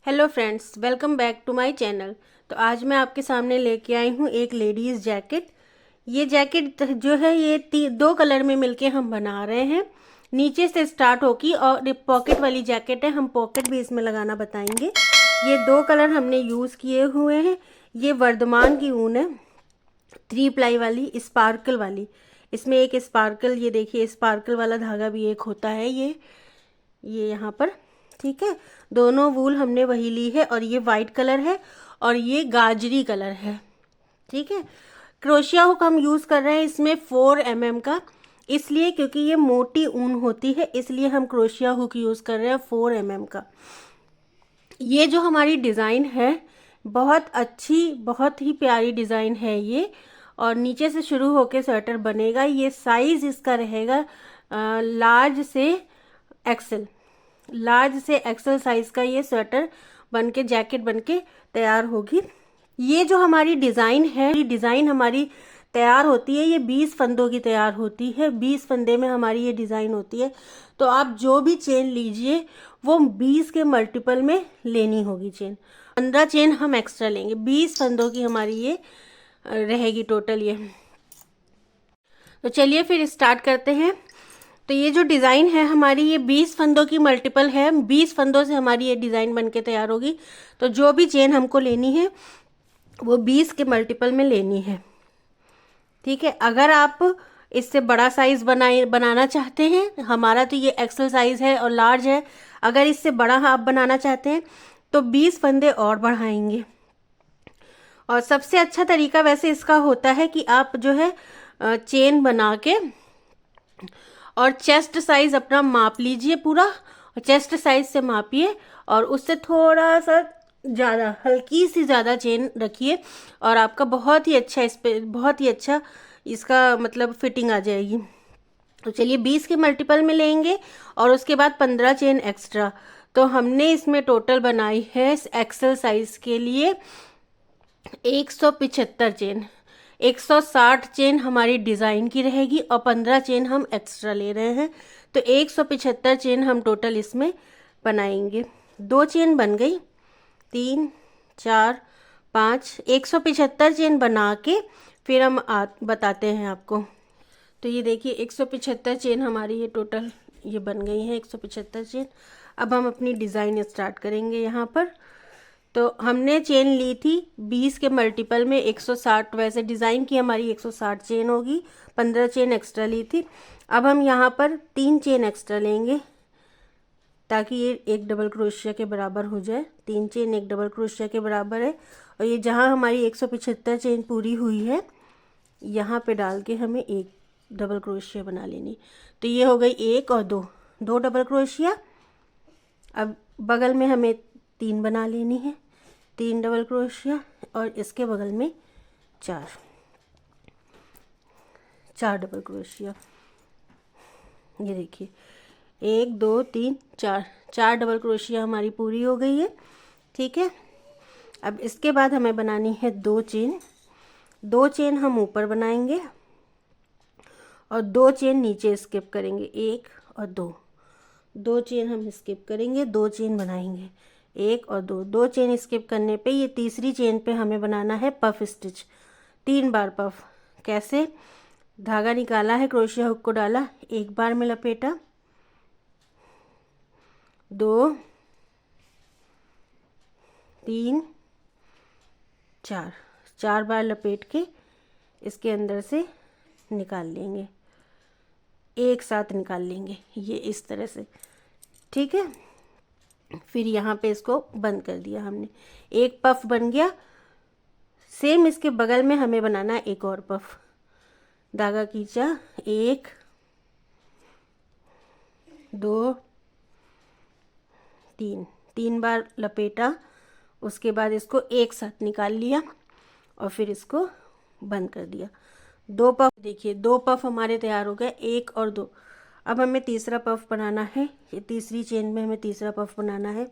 Hello friends, welcome back to my channel. तो आज मैं आपके सामने लेके आई हूँ एक लेडीज़ जैकेट। ये जैकेट जो है ये दो कलर में मिलके हम बना रहे हैं। नीचे से स्टार्ट होगी और पॉकेट वाली जैकेट है, हम पॉकेट भी इसमें लगाना बताएंगे। ये दो कलर हमने यूज़ किए हुए हैं। ये वर्धमान की ऊन है, 3 प्लाई वाली, स्पार्कल वाली। इसमें एक स्पार्कल, ये देखिए स्पार्कल वाला धागा भी एक होता है ये यहाँ पर। ठीक है, दोनों वूल हमने वही ली है और ये वाइट कलर है और ये गाजरी कलर है। ठीक है, क्रोशिया हुक हम यूज़ कर रहे हैं इसमें 4 mm का, इसलिए क्योंकि ये मोटी ऊन होती है, इसलिए हम क्रोशिया हुक यूज़ कर रहे हैं 4 mm का। ये जो हमारी डिज़ाइन है बहुत अच्छी, बहुत ही प्यारी डिज़ाइन है ये। और नीचे से शुरू होके स्वेटर बनेगा। ये साइज़ इसका रहेगा लार्ज से एक्सेल। लार्ज से एक्सेल साइज का ये स्वेटर बनके, जैकेट बनके तैयार होगी। ये जो हमारी डिज़ाइन है, ये डिज़ाइन हमारी तैयार होती है, ये 20 फंदों की तैयार होती है। 20 फंदे में हमारी ये डिज़ाइन होती है। तो आप जो भी चेन लीजिए वो 20 के मल्टीपल में लेनी होगी चेन। 15 चेन हम एक्स्ट्रा लेंगे। 20 फंदों की हमारी ये रहेगी टोटल ये। तो चलिए फिर स्टार्ट करते हैं। तो ये जो डिज़ाइन है हमारी, ये 20 फंदों की मल्टीपल है। 20 फंदों से हमारी ये डिज़ाइन बनके तैयार होगी। तो जो भी चेन हमको लेनी है वो 20 के मल्टीपल में लेनी है। ठीक है, अगर आप इससे बड़ा साइज बनाना चाहते हैं, हमारा तो ये एक्सेल साइज है और लार्ज है, अगर इससे बड़ा आप बनाना चाहते हैं तो 20 फंदे और बढ़ाएंगे। और सबसे अच्छा तरीका वैसे इसका होता है कि आप जो है चेन बना के और चेस्ट साइज अपना माप लीजिए पूरा, और चेस्ट साइज से मापिए और उससे थोड़ा सा ज़्यादा, हल्की सी ज़्यादा चेन रखिए और आपका बहुत ही अच्छा, इस पे बहुत ही अच्छा इसका मतलब फिटिंग आ जाएगी। तो चलिए 20 के मल्टीपल में लेंगे और उसके बाद 15 चेन एक्स्ट्रा। तो हमने इसमें टोटल बनाई है एक्सेल साइज के लिए 175 चेन। 160 चेन हमारी डिज़ाइन की रहेगी और 15 चेन हम एक्स्ट्रा ले रहे हैं। तो 175 चेन हम टोटल इसमें बनाएंगे। 2 चेन बन गई, 3 4 5, 175 चेन बना के फिर हम बताते हैं आपको। तो ये देखिए 175 चेन हमारी ये टोटल ये बन गई है 175 चेन। अब हम अपनी डिज़ाइन स्टार्ट करेंगे यहाँ पर। तो हमने चेन ली थी 20 के मल्टीपल में 160, वैसे डिज़ाइन की हमारी 160 चेन होगी। 15 चेन एक्स्ट्रा ली थी। अब हम यहाँ पर 3 चेन एक्स्ट्रा लेंगे ताकि ये एक डबल क्रोशिया के बराबर हो जाए। 3 चेन एक डबल क्रोशिया के बराबर है। और ये जहाँ हमारी 175 चेन पूरी हुई है यहाँ पे डाल के हमें एक डबल क्रोशिया बना लेनी। तो ये हो गई 1 और 2, 2 डबल क्रोशिया। अब बगल में हमें 3 बना लेनी है, 3 डबल क्रोशिया, और इसके बगल में 4 डबल क्रोशिया। ये देखिए 1 2 3 4 डबल क्रोशिया हमारी पूरी हो गई है। ठीक है, अब इसके बाद हमें बनानी है 2 चेन। 2 चेन हम ऊपर बनाएंगे और 2 चेन नीचे स्किप करेंगे, 1 और 2। 2 चेन हम स्किप करेंगे, 2 चेन बनाएंगे, 1 और 2। 2 चेन स्किप करने पे ये तीसरी चेन पे हमें बनाना है पफ स्टिच, 3 बार पफ। कैसे? धागा निकाला है, क्रोशिया हुक को डाला, एक बार में लपेटा, 2 3 4, 4 बार लपेट के इसके अंदर से निकाल लेंगे, एक साथ निकाल लेंगे ये इस तरह से। ठीक है, फिर यहाँ पे इसको बंद कर दिया हमने, एक पफ बन गया। सेम इसके बगल में हमें बनाना है एक और पफ। धागा खींचा, 1 2 3, 3 बार लपेटा, उसके बाद इसको एक साथ निकाल लिया और फिर इसको बंद कर दिया। 2 पफ, देखिए 2 पफ हमारे तैयार हो गए, 1 और 2। अब हमें तीसरा पफ बनाना है, ये तीसरी चेन में हमें तीसरा पफ बनाना है।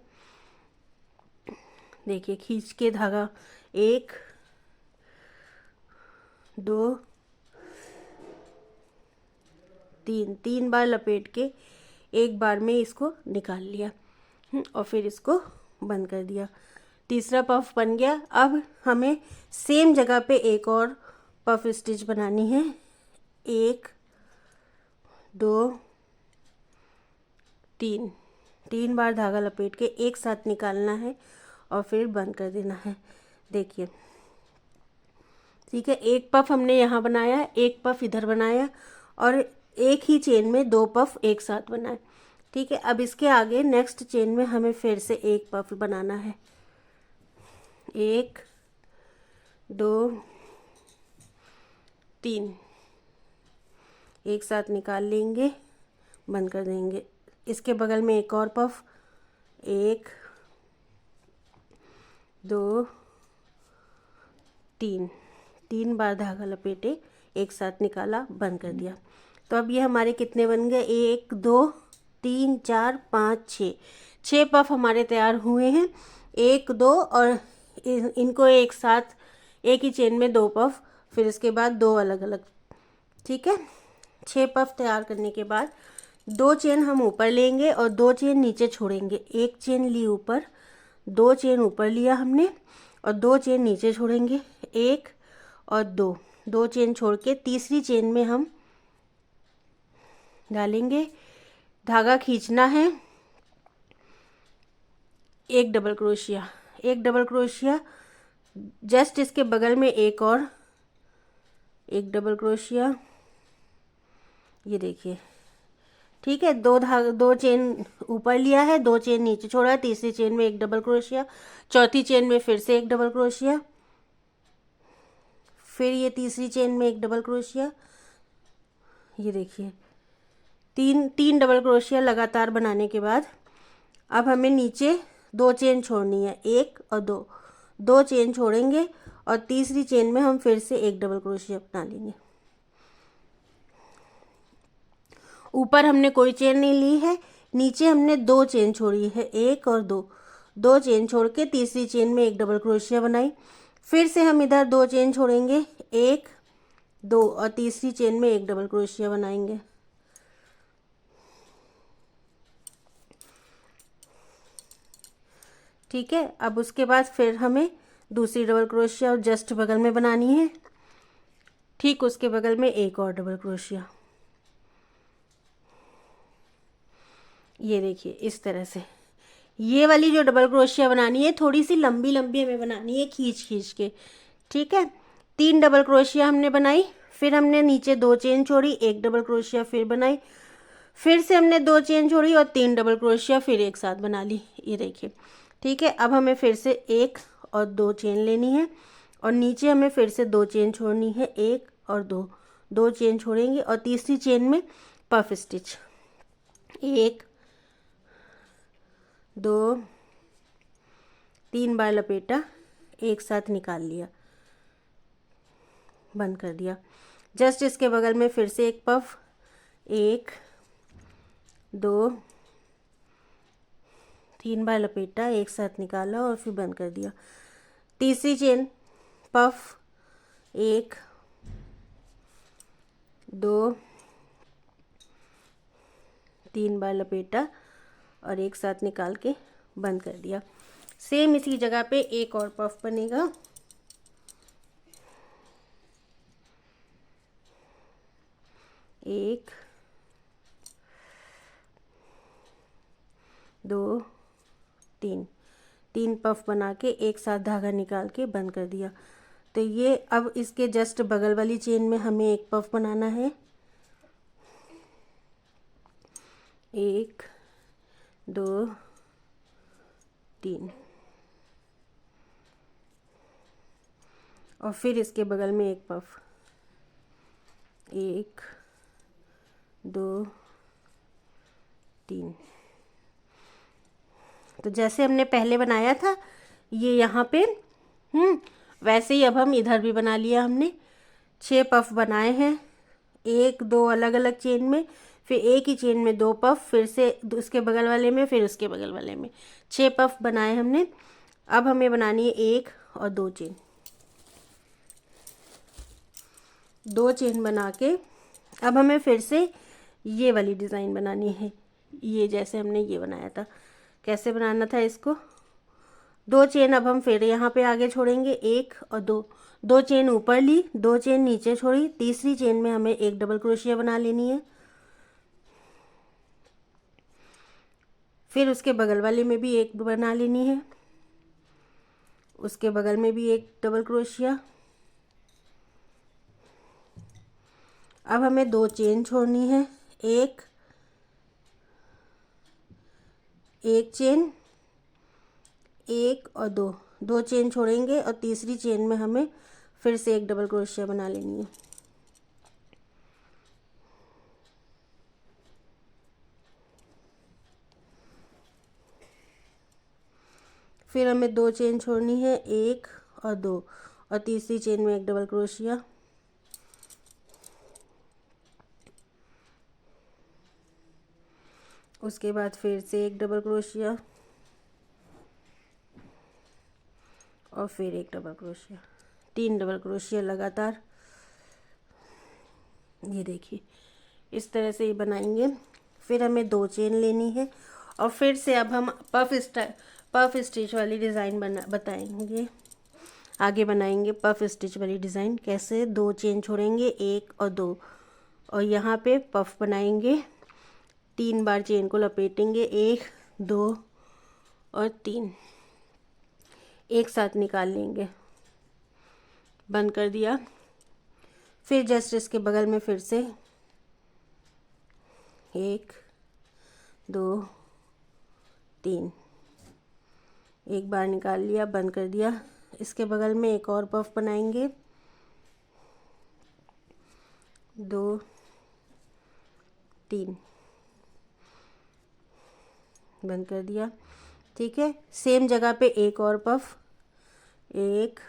देखिए खींच के धागा, 1 2 3, 3 बार लपेट के एक बार में इसको निकाल लिया और फिर इसको बंद कर दिया। तीसरा पफ बन गया। अब हमें सेम जगह पे एक और पफ स्टिच बनानी है। 1 2 3 3 बार धागा लपेट के एक साथ निकालना है और फिर बंद कर देना है। देखिए, ठीक है, एक पफ हमने यहाँ बनाया, एक पफ इधर बनाया और एक ही चेन में 2 पफ एक साथ बनाए। ठीक है, अब इसके आगे नेक्स्ट चेन में हमें फिर से एक पफ बनाना है। 1 2 3 एक साथ निकाल लेंगे, बंद कर देंगे। इसके बगल में एक और पफ, 1 2 3 3 बार धागा लपेटे, एक साथ निकाला, बंद कर दिया। तो अब ये हमारे कितने बन गए? 1 2 3 4 5 6 पफ हमारे तैयार हुए हैं। 1 2 और इनको एक साथ एक ही चेन में 2 पफ, फिर इसके बाद 2 अलग अलग। ठीक है, 6 पफ तैयार करने के बाद 2 चेन हम ऊपर लेंगे और 2 चेन नीचे छोड़ेंगे। एक चेन ली ऊपर, 2 चेन ऊपर लिया हमने और 2 चेन नीचे छोड़ेंगे। 1 और 2 चेन छोड़ के तीसरी चेन में हम डालेंगे, धागा खींचना है, एक डबल क्रोशिया, जस्ट इसके बगल में एक और एक डबल क्रोशिया, ये देखिए। ठीक है, 2 चेन ऊपर लिया है, 2 चेन नीचे छोड़ा है, तीसरी चेन में एक डबल क्रोशिया, चौथी चेन में फिर से एक डबल क्रोशिया, फिर ये तीसरी चेन में एक डबल क्रोशिया, ये देखिए। तीन डबल क्रोशिया लगातार बनाने के बाद अब हमें नीचे 2 चेन छोड़नी है, 1 और 2 चेन छोड़ेंगे और तीसरी चेन में हम फिर से एक डबल क्रोशिया बना लेंगे। ऊपर हमने कोई चेन नहीं ली है, नीचे हमने 2 चेन छोड़ी है, 1 और 2 चेन छोड़ के तीसरी चेन में एक डबल क्रोशिया बनाई। फिर से हम इधर 2 चेन छोड़ेंगे, 1 2 और तीसरी चेन में एक डबल क्रोशिया बनाएंगे। ठीक है, अब उसके बाद फिर हमें दूसरी डबल क्रोशिया जस्ट बगल में बनानी है, ठीक उसके बगल में एक और डबल क्रोशिया। ये देखिए, इस तरह से ये वाली जो डबल क्रोशिया बनानी है थोड़ी सी लंबी लंबी हमें बनानी है, खींच खींच के। ठीक है, 3 डबल क्रोशिया हमने बनाई, फिर हमने नीचे 2 चेन छोड़ी, एक डबल क्रोशिया फिर बनाई, फिर से हमने 2 चेन छोड़ी और 3 डबल क्रोशिया फिर एक साथ बना ली। ये देखिए, ठीक है। अब हमें फिर से 1 और 2 चेन लेनी है और नीचे हमें फिर से 2 चेन छोड़नी है, 1 और 2 चेन छोड़ेंगे और तीसरी चेन में पफ स्टिच, 1 2 3 बार लपेटा, एक साथ निकाल लिया, बंद कर दिया। जस्ट इसके बगल में फिर से एक पफ, 1 2 3 बार लपेटा, एक साथ निकाला और फिर बंद कर दिया। तीसरी चेन पफ, 1 2 3 बार लपेटा और एक साथ निकाल के बंद कर दिया। सेम इसी जगह पे एक और पफ बनेगा, 1 2 3 पफ बना के एक साथ धागा निकाल के बंद कर दिया। तो ये अब इसके जस्ट बगल वाली चेन में हमें एक पफ बनाना है, 1 2 3 और फिर इसके बगल में एक पफ, 1 2 3। तो जैसे हमने पहले बनाया था ये यहाँ पे, वैसे ही अब हम इधर भी बना लिया हमने। 6 पफ बनाए हैं, 1 2 अलग अलग चेन में, फिर एक ही चेन में 2 पफ, फिर से उसके बगल वाले में, फिर उसके बगल वाले में 6 पफ बनाए हमने। अब हमें बनानी है 1 और 2 चेन, 2 चेन बना के अब हमें फिर से ये वाली डिज़ाइन बनानी है। ये जैसे हमने ये बनाया था, कैसे बनाना था इसको, 2 चेन अब हम फिर यहाँ पे आगे छोड़ेंगे, 1 और 2, 2 चेन ऊपर ली, 2 चेन नीचे छोड़ी, तीसरी चेन में हमें एक डबल क्रोशिया बना लेनी है। फिर उसके बगल वाले में भी एक बना लेनी है, उसके बगल में भी एक डबल क्रोशिया। अब हमें 2 चेन छोड़नी है, एक चेन, एक और 2, 2 चेन छोड़ेंगे और तीसरी चेन में हमें फिर से एक डबल क्रोशिया बना लेनी है। फिर हमें 2 चेन छोड़नी है, 1 और 2, और तीसरी चेन में एक डबल क्रोशिया। उसके बाद फिर से एक डबल क्रोशिया और फिर एक डबल क्रोशिया, 3 डबल क्रोशिया लगातार। ये देखिए इस तरह से ये बनाएंगे। फिर हमें 2 चेन लेनी है और फिर से अब हम पफ स्टिच वाली डिज़ाइन बताएंगे, आगे बनाएंगे पफ स्टिच वाली डिज़ाइन। कैसे? 2 चेन छोड़ेंगे, 1 और 2, और यहाँ पे पफ बनाएंगे। 3 बार चेन को लपेटेंगे, 1 2 और 3, एक साथ निकाल लेंगे, बंद कर दिया। फिर जस्ट इसके बगल में फिर से 1 2 3, एक बार निकाल लिया, बंद कर दिया। इसके बगल में एक और पफ बनाएंगे, 2 3, बंद कर दिया। ठीक है, सेम जगह पे एक और पफ, 1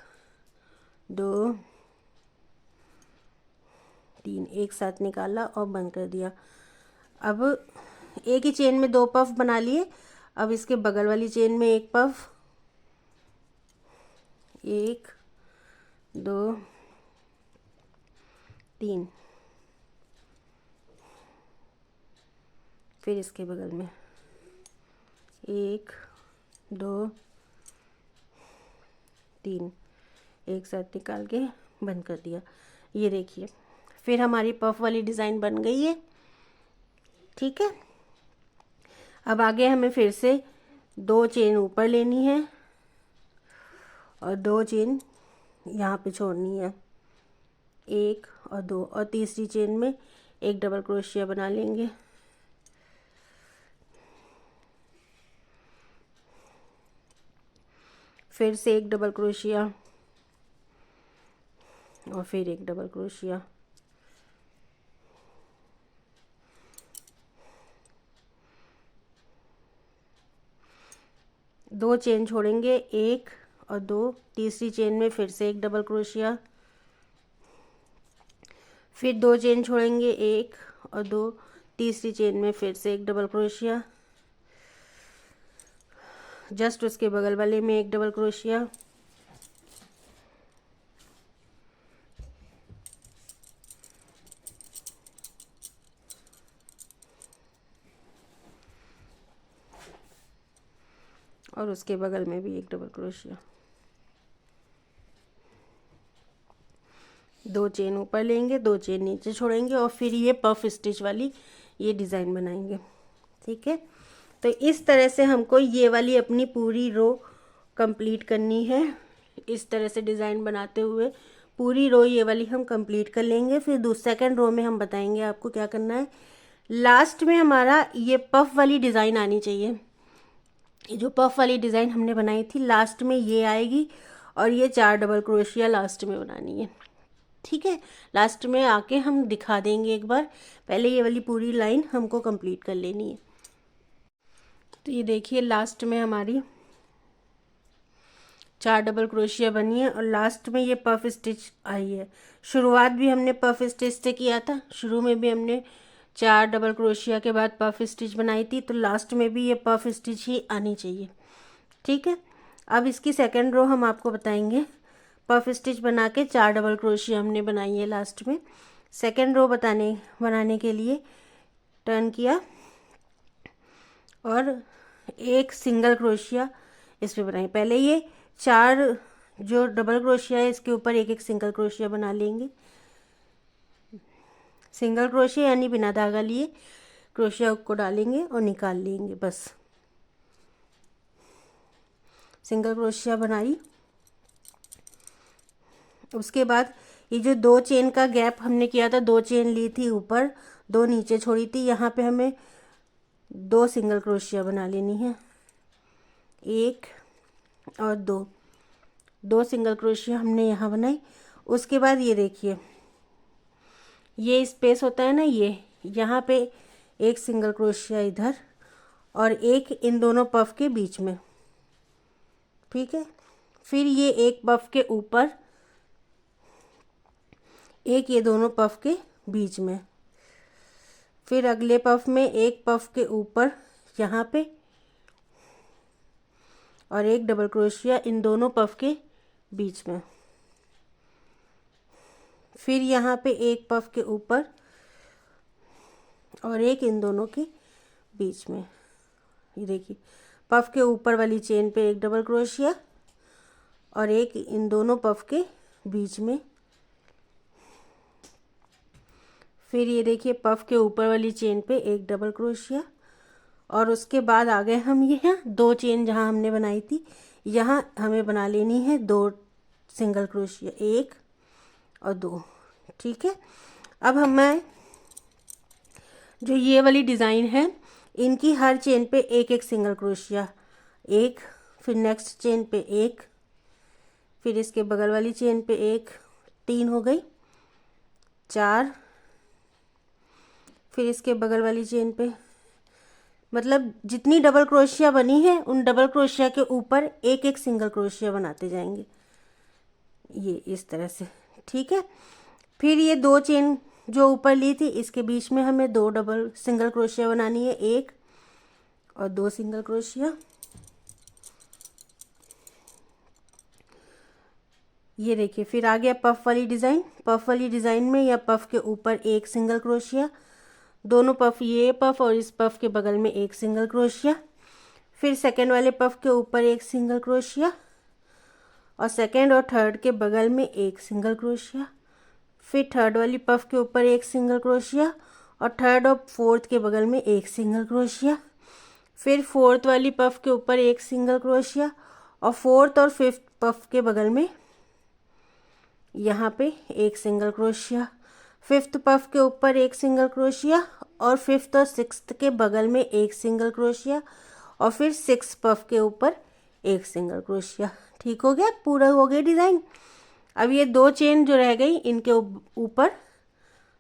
2 3, एक साथ निकाला और बंद कर दिया। अब एक ही चेन में 2 पफ बना लिए। अब इसके बगल वाली चेन में एक पफ, 1 2 3, फिर इसके बगल में 1 2 3, एक साथ निकाल के बंद कर दिया। ये देखिए फिर हमारी पफ वाली डिज़ाइन बन गई है। ठीक है, अब आगे हमें फिर से 2 चेन ऊपर लेनी है और 2 चेन यहाँ पे छोड़नी है, 1 और 2, और तीसरी चेन में एक डबल क्रोशिया बना लेंगे। फिर से एक डबल क्रोशिया और फिर एक डबल क्रोशिया। दो चेन छोड़ेंगे, 1 और 2, तीसरी चेन में फिर से एक डबल क्रोशिया। फिर 2 चेन छोड़ेंगे, 1 और 2, तीसरी चेन में फिर से एक डबल क्रोशिया। जस्ट उसके बगल वाले में एक डबल क्रोशिया। और उसके बगल में भी एक डबल क्रोशिया। 2 चेन ऊपर लेंगे, 2 चेन नीचे छोड़ेंगे और फिर ये पफ स्टिच वाली ये डिज़ाइन बनाएंगे। ठीक है, तो इस तरह से हमको ये वाली अपनी पूरी रो कंप्लीट करनी है। इस तरह से डिज़ाइन बनाते हुए पूरी रो ये वाली हम कंप्लीट कर लेंगे। फिर सेकंड रो में हम बताएंगे आपको क्या करना है। लास्ट में हमारा ये पफ वाली डिज़ाइन आनी चाहिए। ये जो पफ वाली डिज़ाइन हमने बनाई थी लास्ट में ये आएगी और ये 4 डबल क्रोशिया लास्ट में बनानी है। ठीक है, लास्ट में आके हम दिखा देंगे एक बार, पहले ये वाली पूरी लाइन हमको कंप्लीट कर लेनी है। तो ये देखिए लास्ट में हमारी 4 डबल क्रोशिया बनी है और लास्ट में ये पफ स्टिच आई है। शुरुआत भी हमने पफ स्टिच से किया था, शुरू में भी हमने 4 डबल क्रोशिया के बाद पफ स्टिच बनाई थी, तो लास्ट में भी ये पफ स्टिच ही आनी चाहिए। ठीक है, अब इसकी सेकंड रो हम आपको बताएंगे। पफ स्टिच बना के 4 डबल क्रोशिया हमने बनाई है लास्ट में। सेकंड रो बनाने के लिए टर्न किया और एक सिंगल क्रोशिया इस पे बनाएंगे। पहले ये 4 जो डबल क्रोशिया है इसके ऊपर एक एक सिंगल क्रोशिया बना लेंगे। सिंगल क्रोशिया यानी बिना धागा लिए क्रोशिया को डालेंगे और निकाल लेंगे। बस सिंगल क्रोशिया बनाई। उसके बाद ये जो 2 चेन का गैप हमने किया था, 2 चेन ली थी ऊपर, 2 नीचे छोड़ी थी, यहाँ पे हमें 2 सिंगल क्रोशिया बना लेनी है। 1 और 2 सिंगल क्रोशिया हमने यहाँ बनाई। उसके बाद ये देखिए, ये स्पेस होता है ना, ये यहाँ पे एक सिंगल क्रोशिया इधर और एक इन दोनों पफ के बीच में, ठीक है। फिर ये एक पफ के ऊपर, एक ये दोनों पफ के बीच में, फिर अगले पफ में एक पफ के ऊपर यहाँ पे और एक डबल क्रोशिया इन दोनों पफ के बीच में, फिर यहाँ पे एक पफ के ऊपर और एक इन दोनों के बीच में। ये देखिए, पफ के ऊपर वाली चेन पे एक डबल क्रोशिया और एक इन दोनों पफ के बीच में। फिर ये देखिए, पफ के ऊपर वाली चेन पे एक डबल क्रोशिया और उसके बाद आ गए हम यहाँ 2 चेन जहाँ हमने बनाई थी, यहाँ हमें बना लेनी है 2 सिंगल क्रोशिया, 1 और 2, ठीक है। अब हमें जो ये वाली डिज़ाइन है इनकी हर चेन पे एक एक सिंगल क्रोशिया, 1, फिर नेक्स्ट चेन पे 1, फिर इसके बगल वाली चेन पे 1, 3 हो गई, 4, फिर इसके बगल वाली चेन पे, मतलब जितनी डबल क्रोशिया बनी है उन डबल क्रोशिया के ऊपर एक एक सिंगल क्रोशिया बनाते जाएंगे, ये इस तरह से, ठीक है। फिर ये 2 चेन जो ऊपर ली थी इसके बीच में हमें 2 डबल सिंगल क्रोशिया बनानी है, 1 और 2 सिंगल क्रोशिया। ये देखिए, फिर आ गया पफ वाली डिज़ाइन। पफ वाली डिज़ाइन में या पफ के ऊपर एक सिंगल क्रोशिया, दोनों पफ, ये पफ और इस पफ के बगल में एक सिंगल क्रोशिया, फिर सेकंड वाले पफ के ऊपर एक सिंगल क्रोशिया और सेकंड और थर्ड के बगल में एक सिंगल क्रोशिया, फिर थर्ड वाली पफ के ऊपर एक सिंगल क्रोशिया और थर्ड और फोर्थ के बगल में एक सिंगल क्रोशिया, फिर फोर्थ वाली पफ के ऊपर एक सिंगल क्रोशिया और फोर्थ और फिफ्थ पफ के बगल में यहाँ पे एक सिंगल क्रोशिया, फिफ्थ पफ के ऊपर एक सिंगल क्रोशिया और फिफ्थ और सिक्स्थ के बगल में एक सिंगल क्रोशिया और फिर 6 पफ के ऊपर एक सिंगल क्रोशिया। ठीक हो गया, पूरा हो गया डिज़ाइन। अब ये 2 चेन जो रह गई इनके ऊपर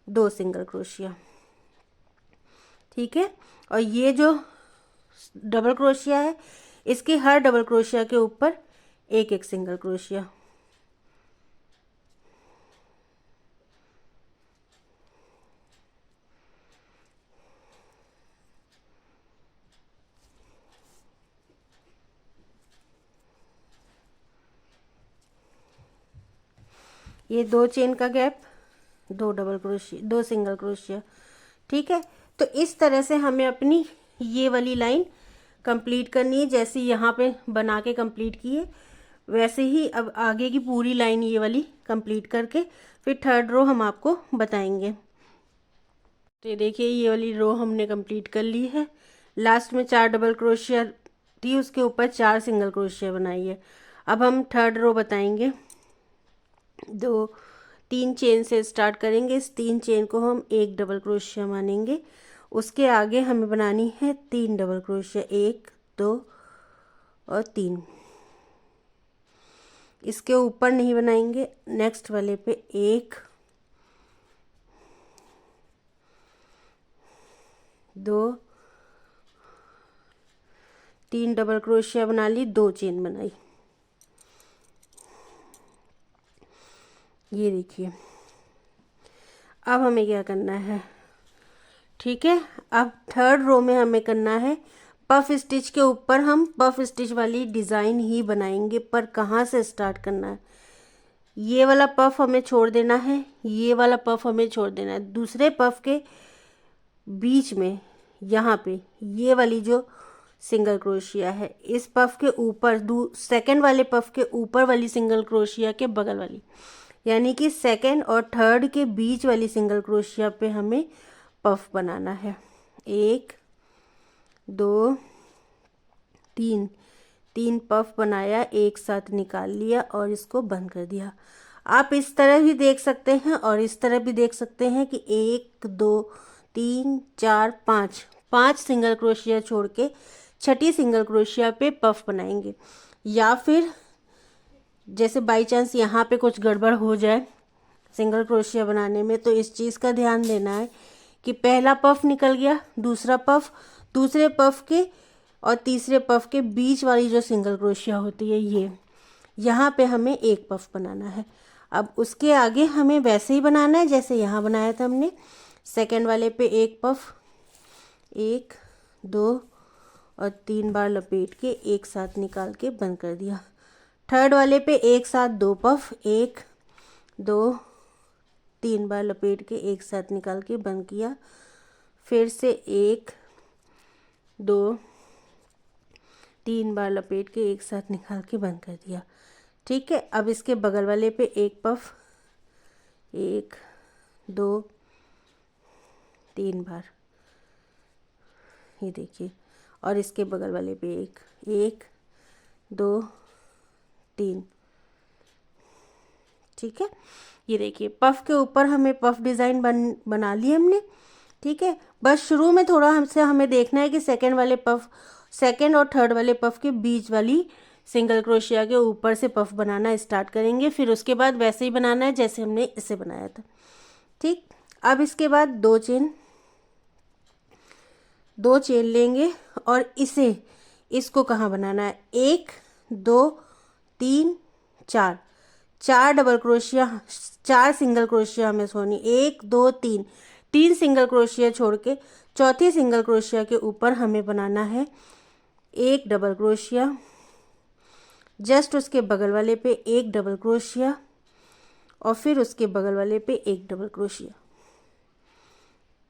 2 सिंगल क्रोशिया, ठीक है। और ये जो डबल क्रोशिया है इसके हर डबल क्रोशिया के ऊपर एक एक सिंगल क्रोशिया। ये 2 चेन का gap, 2 double crochet, 2 single crochet, ठीक है। तो इस तरह से हमें अपनी ये वाली लाइन कंप्लीट करनी है। जैसे यहाँ पे बना के कंप्लीट किए वैसे ही अब आगे की पूरी लाइन ये वाली कंप्लीट करके फिर थर्ड रो हम आपको बताएंगे। तो ये देखिए, ये वाली रो हमने कंप्लीट कर ली है। लास्ट में 4 डबल क्रोशिया थी, उसके ऊपर 4 सिंगल क्रोशिया बनाई है। अब हम थर्ड रो बताएंगे। 3 चेन से स्टार्ट करेंगे। इस 3 चेन को हम एक डबल क्रोशिया मानेंगे। उसके आगे हमें बनानी है 3 डबल क्रोशिया, 1, 2 और 3। इसके ऊपर नहीं बनाएंगे, नेक्स्ट वाले पे 1, 2, 3 डबल क्रोशिया बना ली, 2 चेन बनाई। ये देखिए, अब हमें क्या करना है, ठीक है। अब थर्ड रो में हमें करना है पफ स्टिच के ऊपर हम पफ स्टिच वाली डिज़ाइन ही बनाएंगे, पर कहाँ से स्टार्ट करना है। ये वाला पफ हमें छोड़ देना है, ये वाला पफ हमें छोड़ देना है। दूसरे पफ के बीच में यहाँ पे ये वाली जो सिंगल क्रोशिया है। इस पफ के ऊपर सेकंड वाले पफ के ऊपर वाली सिंगल क्रोशिया के बगल वाली, यानी कि सेकंड और थर्ड के बीच वाली सिंगल क्रोशिया पे हमें पफ बनाना है। 1 2 3, 3 पफ बनाया, एक साथ निकाल लिया और इसको बंद कर दिया। आप इस तरह भी देख सकते हैं और इस तरह भी देख सकते हैं कि 1 2 3 4 5, 5 सिंगल क्रोशिया छोड़ के छठी सिंगल क्रोशिया पे पफ बनाएंगे। या फिर जैसे बाई चांस यहाँ पे कुछ गड़बड़ हो जाए सिंगल क्रोशिया बनाने में, तो इस चीज़ का ध्यान देना है कि पहला पफ निकल गया, दूसरा पफ, दूसरे पफ के और तीसरे पफ के बीच वाली जो सिंगल क्रोशिया होती है ये, यहाँ पे हमें एक पफ बनाना है। अब उसके आगे हमें वैसे ही बनाना है जैसे यहाँ बनाया था हमने। सेकंड वाले पे एक पफ, 1 2 और 3 बार लपेट के एक साथ निकाल के बंद कर दिया। थर्ड वाले पे एक साथ 2 पफ, 1 2 3 बार लपेट के एक साथ निकाल के बंद किया। फिर से 1 2 3 बार लपेट के एक साथ निकाल के बंद कर दिया। ठीक है, अब इसके बगल वाले पे एक पफ, 1 2 3 बार, ये देखिए, और इसके बगल वाले पे 1 2 3। ठीक है, ये देखिए पफ के ऊपर हमें पफ डिज़ाइन बना ली हमने। ठीक है, बस शुरू में थोड़ा हमें देखना है कि सेकंड वाले पफ, सेकंड और थर्ड वाले पफ के बीच वाली सिंगल क्रोशिया के ऊपर से पफ बनाना स्टार्ट करेंगे। फिर उसके बाद वैसे ही बनाना है जैसे हमने इसे बनाया था। ठीक, अब इसके बाद 2 चेन लेंगे और इसको कहाँ बनाना है, 1 2 3 4, 4 डबल क्रोशिया, 4 सिंगल क्रोशिया हमें सोनी, 1 2 3, 3 सिंगल क्रोशिया छोड़ के चौथी सिंगल क्रोशिया के ऊपर हमें बनाना है एक डबल क्रोशिया, जस्ट उसके बगल वाले पे एक डबल क्रोशिया और फिर उसके बगल वाले पे एक डबल क्रोशिया।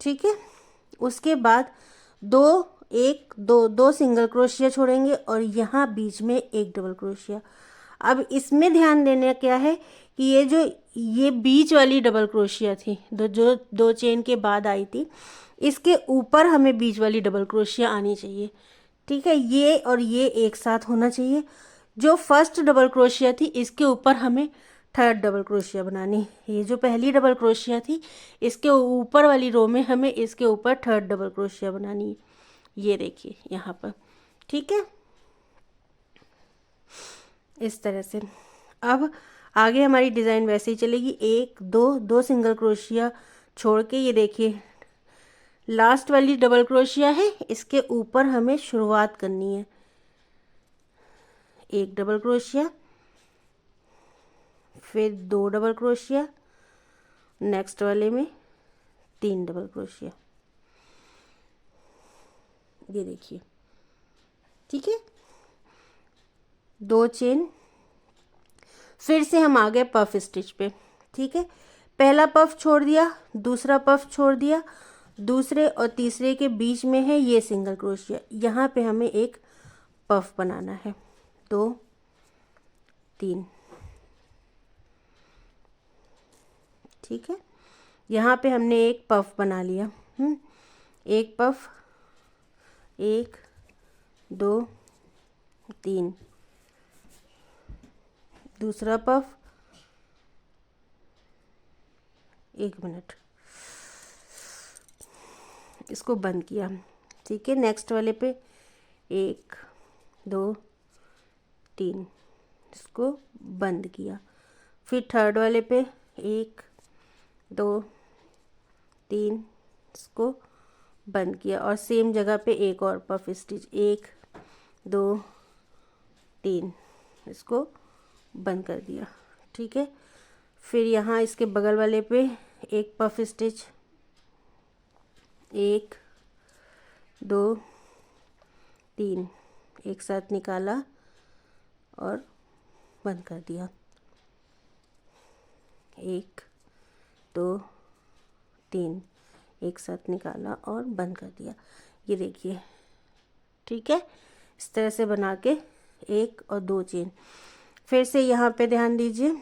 ठीक है, उसके बाद 2 सिंगल क्रोशिया छोड़ेंगे और यहाँ बीच में एक डबल क्रोशिया। अब इसमें ध्यान देने क्या है कि ये बीच वाली डबल क्रोशिया थी जो 2 चेन के बाद आई थी, इसके ऊपर हमें बीच वाली डबल क्रोशिया आनी चाहिए। ठीक है, ये और ये एक साथ होना चाहिए। जो फर्स्ट डबल क्रोशिया थी इसके ऊपर हमें थर्ड डबल क्रोशिया बनानी। ये जो पहली डबल क्रोशिया थी इसके ऊपर वाली रो में हमें इसके ऊपर थर्ड डबल क्रोशिया बनानी है। ये देखिए यहाँ पर। ठीक है, इस तरह से। अब आगे हमारी डिज़ाइन वैसे ही चलेगी, 1 2 सिंगल क्रोशिया छोड़ के ये देखिए लास्ट वाली डबल क्रोशिया है, इसके ऊपर हमें शुरुआत करनी है। एक डबल क्रोशिया, फिर 2 डबल क्रोशिया, नेक्स्ट वाले में 3 डबल क्रोशिया, ये देखिए। ठीक है, 2 चेन, फिर से हम आ गए पफ स्टिच पे। ठीक है, पहला पफ छोड़ दिया, दूसरा पफ छोड़ दिया, दूसरे और तीसरे के बीच में है ये सिंगल क्रोशिया, यहाँ पे हमें एक पफ बनाना है। 2 3। ठीक है, यहाँ पे हमने एक पफ बना लिया। एक पफ, 1 2 3, दूसरा पफ, 1 मिनट, इसको बंद किया। ठीक है, नेक्स्ट वाले पे 1 2 3, इसको बंद किया। फिर थर्ड वाले पे 1 2 3, इसको बंद किया और सेम जगह पे एक और पफ स्टिच, 1 2 3, इसको बंद कर दिया। ठीक है, फिर यहाँ इसके बगल वाले पे एक पफ स्टिच, 1 2 3, एक साथ निकाला और बंद कर दिया। 1 2 3, एक साथ निकाला और बंद कर दिया। ये देखिए ठीक है, इस तरह से बना के 1 और 2 चेन। फिर से यहाँ पे ध्यान दीजिए,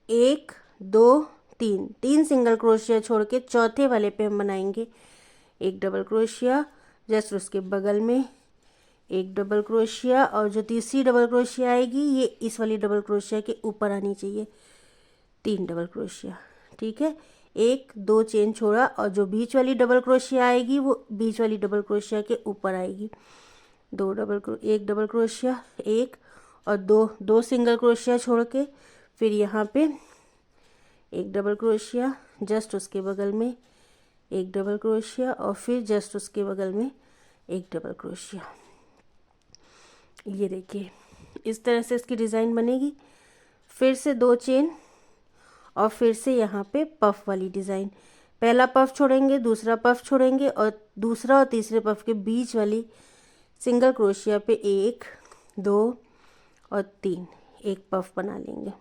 1 2 3, 3 सिंगल क्रोशिया छोड़ के चौथे वाले पे हम बनाएंगे 1 डबल क्रोशिया, जस्ट उसके बगल में 1 डबल क्रोशिया, और जो तीसरी डबल क्रोशिया आएगी ये इस वाली डबल क्रोशिया के ऊपर आनी चाहिए, 3 डबल क्रोशिया। ठीक है, 1 2 चेन छोड़ा, और जो बीच वाली डबल क्रोशिया आएगी वो बीच वाली डबल क्रोशिया के ऊपर आएगी, 1 डबल क्रोशिया, 1 और 2 सिंगल क्रोशिया छोड़ के फिर यहाँ पे 1 डबल क्रोशिया, जस्ट उसके बगल में 1 डबल क्रोशिया, और फिर जस्ट उसके बगल में 1 डबल क्रोशिया। ये देखिए इस तरह से इसकी डिज़ाइन बनेगी। फिर से 2 चेन, और फिर से यहाँ पे पफ वाली डिज़ाइन, पहला पफ छोड़ेंगे, दूसरा पफ छोड़ेंगे, और दूसरा और तीसरे पफ के बीच वाली सिंगल क्रोशिया पे 1 2 और 3 एक पफ बना लेंगे।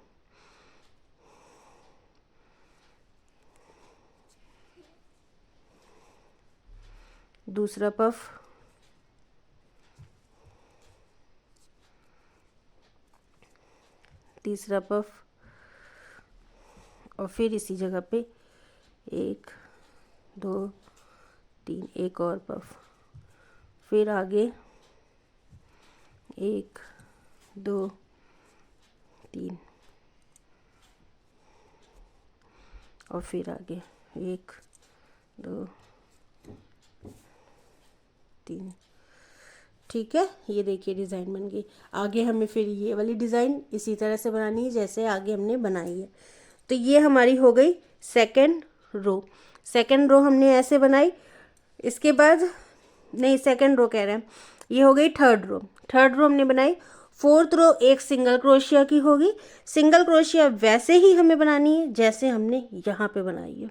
दूसरा पफ, तीसरा पफ, और फिर इसी जगह पे 1 2 3 एक और पफ, फिर आगे 1 2 3, और फिर आगे 1 2 3। ठीक है, ये देखिए डिज़ाइन बन गई। आगे हमें फिर ये वाली डिज़ाइन इसी तरह से बनानी है जैसे आगे हमने बनाई है। तो ये हमारी हो गई सेकंड रो। सेकंड रो हमने ऐसे बनाई, इसके बाद नहीं सेकंड रो कह रहे हैं, ये हो गई थर्ड रो। थर्ड रो हमने बनाई, फोर्थ रो एक सिंगल क्रोशिया की होगी। सिंगल क्रोशिया वैसे ही हमें बनानी है जैसे हमने यहाँ पे बनाई है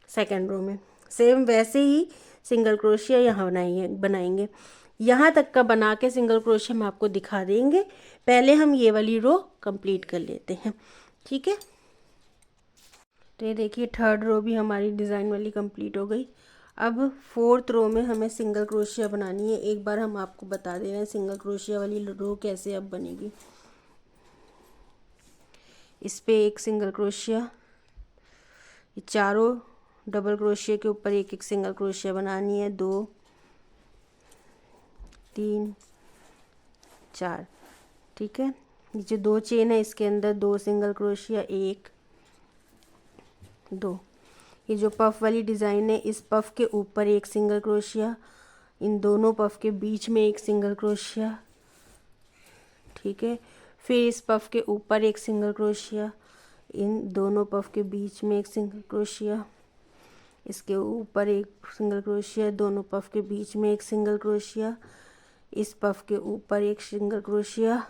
सेकंड रो में, सेम वैसे ही सिंगल क्रोशिया यहाँ बनाएंगे। यहाँ तक का बना के सिंगल क्रोशिया हम आपको दिखा देंगे, पहले हम ये वाली रो कंप्लीट कर लेते हैं। ठीक है, तो ये देखिए थर्ड रो भी हमारी डिज़ाइन वाली कंप्लीट हो गई। अब फोर्थ रो में हमें सिंगल क्रोशिया बनानी है। एक बार हम आपको बता दे रहे हैं सिंगल क्रोशिया वाली रो कैसे अब बनेगी। इस पे एक सिंगल क्रोशिया, ये चारों डबल क्रोशिया के ऊपर एक एक सिंगल क्रोशिया बनानी है, 2 3 4। ठीक है, ये जो 2 चेन है इसके अंदर 2 सिंगल क्रोशिया, 1 2। ये जो पफ वाली डिज़ाइन है इस पफ के ऊपर एक सिंगल क्रोशिया, इन दोनों पफ के बीच में एक सिंगल क्रोशिया। ठीक है, फिर इस पफ के ऊपर एक सिंगल क्रोशिया, इन दोनों पफ के बीच में एक सिंगल क्रोशिया, इसके ऊपर एक सिंगल क्रोशिया, दोनों पफ के बीच में एक सिंगल क्रोशिया, इस पफ के ऊपर एक सिंगल क्रोशिया,